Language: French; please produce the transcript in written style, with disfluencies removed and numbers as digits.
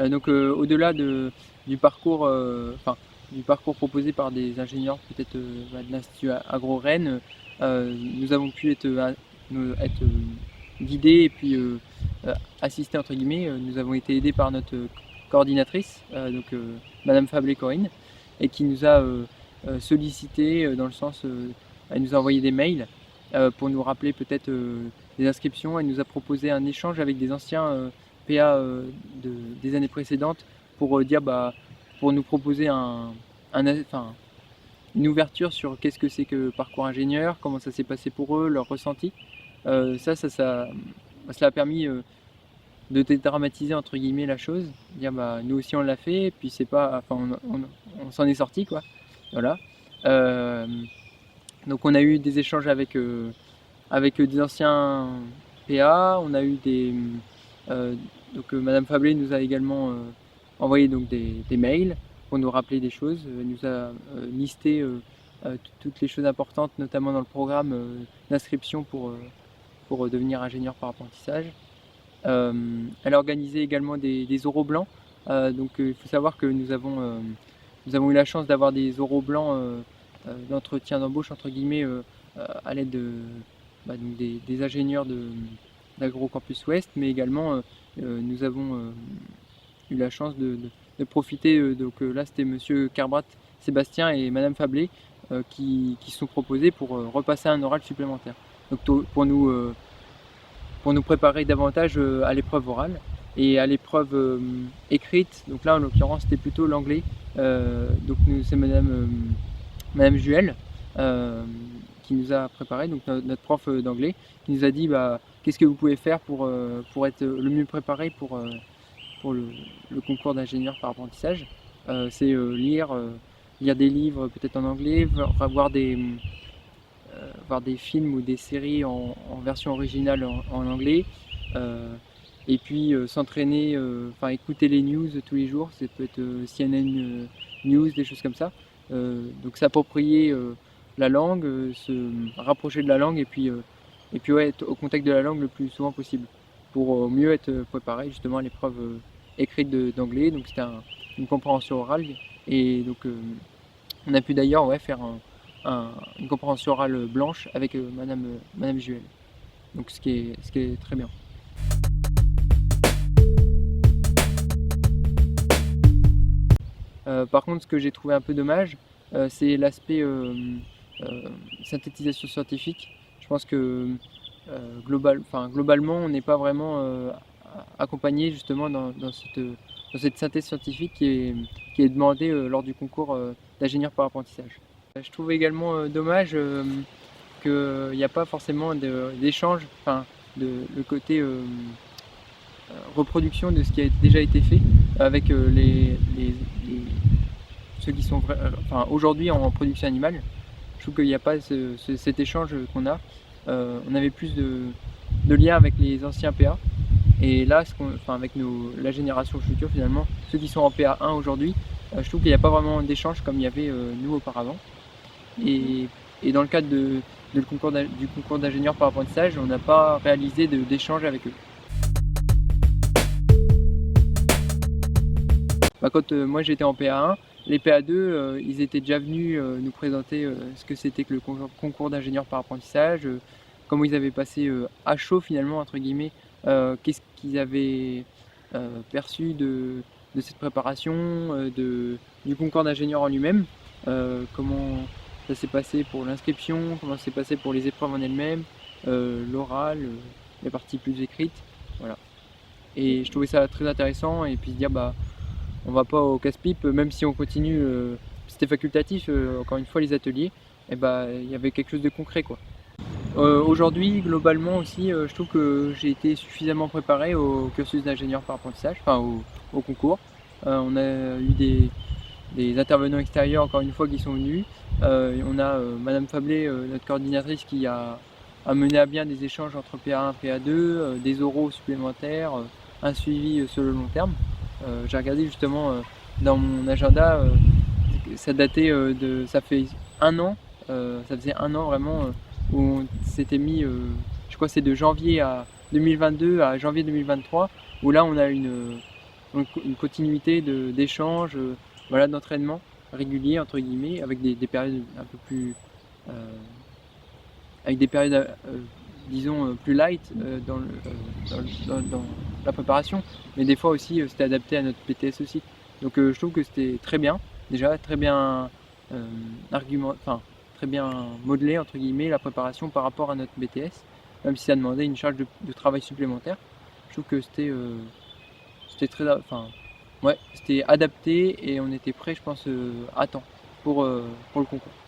Donc au-delà du parcours, du parcours proposé par des ingénieurs peut-être de l'Institut Agro Rennes, nous avons pu être guidés et puis assistés entre guillemets. Nous avons été aidés par notre coordinatrice, Madame Fablé Corinne, et qui nous a sollicité dans le sens, elle nous a envoyé des mails pour nous rappeler peut-être des inscriptions. Elle nous a proposé un échange avec des anciens PA des années précédentes pour pour nous proposer une ouverture sur qu'est-ce que c'est que parcours ingénieur, comment ça s'est passé pour eux, leur ressenti. Cela a permis de dédramatiser entre guillemets la chose, dire nous aussi on l'a fait, et puis c'est pas, on s'en est sorti quoi. Voilà. Donc on a eu des échanges avec des anciens PA, on a eu Madame Fablé nous a également envoyé des mails pour nous rappeler des choses. Elle nous a listé toutes les choses importantes, notamment dans le programme d'inscription pour devenir ingénieur par apprentissage. Elle a organisé également des oraux blancs. Il faut savoir que nous avons eu la chance d'avoir des oraux blancs d'entretien d'embauche entre guillemets à l'aide des ingénieurs d'AgroCampus Ouest, mais également nous avons eu la chance de profiter, là c'était monsieur Carbrat Sébastien et madame Fablé qui se sont proposés pour repasser un oral supplémentaire. Donc pour nous préparer davantage à l'épreuve orale et à l'épreuve écrite. Donc là en l'occurrence c'était plutôt l'anglais. C'est madame Juel qui nous a préparé, donc notre prof d'anglais, qui nous a dit qu'est-ce que vous pouvez faire pour être le mieux préparé pour le concours d'ingénieur par apprentissage. C'est lire des livres peut-être en anglais, voir des films ou des séries en version originale en anglais, et puis s'entraîner, écouter les news tous les jours, ça peut être CNN News, des choses comme ça. Donc s'approprier la langue, se rapprocher de la langue et puis être au contact de la langue le plus souvent possible pour mieux être préparé justement à l'épreuve écrite d'anglais. Donc c'était une compréhension orale et donc on a pu d'ailleurs faire une compréhension orale blanche avec madame Juel. Donc ce qui est très bien. Par contre, ce que j'ai trouvé un peu dommage, c'est l'aspect synthétisation scientifique. Je pense que globalement, on n'est pas vraiment accompagné justement dans cette synthèse scientifique qui est demandée lors du concours d'ingénieur par apprentissage. Je trouve également dommage qu'il n'y a pas forcément d'échange, le côté reproduction de ce qui a déjà été fait avec ceux qui sont aujourd'hui en production animale. Je trouve qu'il n'y a pas cet échange qu'on a. On avait plus de liens avec les anciens PA. Et là, avec la génération future finalement, ceux qui sont en PA1 aujourd'hui, je trouve qu'il n'y a pas vraiment d'échange comme il y avait nous auparavant. Et dans le cadre du concours d'ingénieur par apprentissage, on n'a pas réalisé d'échange avec eux. Quand moi j'étais en PA1, les PA2, ils étaient déjà venus nous présenter ce que c'était que le concours d'ingénieur par apprentissage, comment ils avaient passé à chaud finalement, entre guillemets, qu'est-ce qu'ils avaient perçu de cette préparation, du concours d'ingénieur en lui-même, comment ça s'est passé pour l'inscription, comment ça s'est passé pour les épreuves en elles-mêmes, l'oral, les parties plus écrites, voilà. Et je trouvais ça très intéressant et puis se dire on va pas au casse-pipe, même si on continue, c'était facultatif, encore une fois les ateliers, et il y avait quelque chose de concret quoi. Aujourd'hui, globalement aussi, je trouve que j'ai été suffisamment préparé au cursus d'ingénieur par apprentissage, au concours. On a eu des intervenants extérieurs, encore une fois, qui sont venus. On a Madame Fablé, notre coordinatrice, qui a mené à bien des échanges entre PA1 et PA2, des oraux supplémentaires, un suivi sur le long terme. J'ai regardé justement dans mon agenda, ça datait ça fait un an, ça faisait un an vraiment où on s'était mis, je crois que c'est de janvier 2022 à janvier 2023, où là on a donc une continuité d'échanges, voilà, d'entraînement régulier entre guillemets, avec des périodes un peu plus avec des périodes disons plus light dans la préparation, mais des fois aussi c'était adapté à notre BTS aussi. Donc je trouve que c'était très bien, déjà très bien enfin très bien modelé entre guillemets la préparation par rapport à notre BTS, même si ça demandait une charge de travail supplémentaire. Je trouve que c'était très, enfin ouais, c'était adapté et on était prêt, je pense, à temps pour le concours.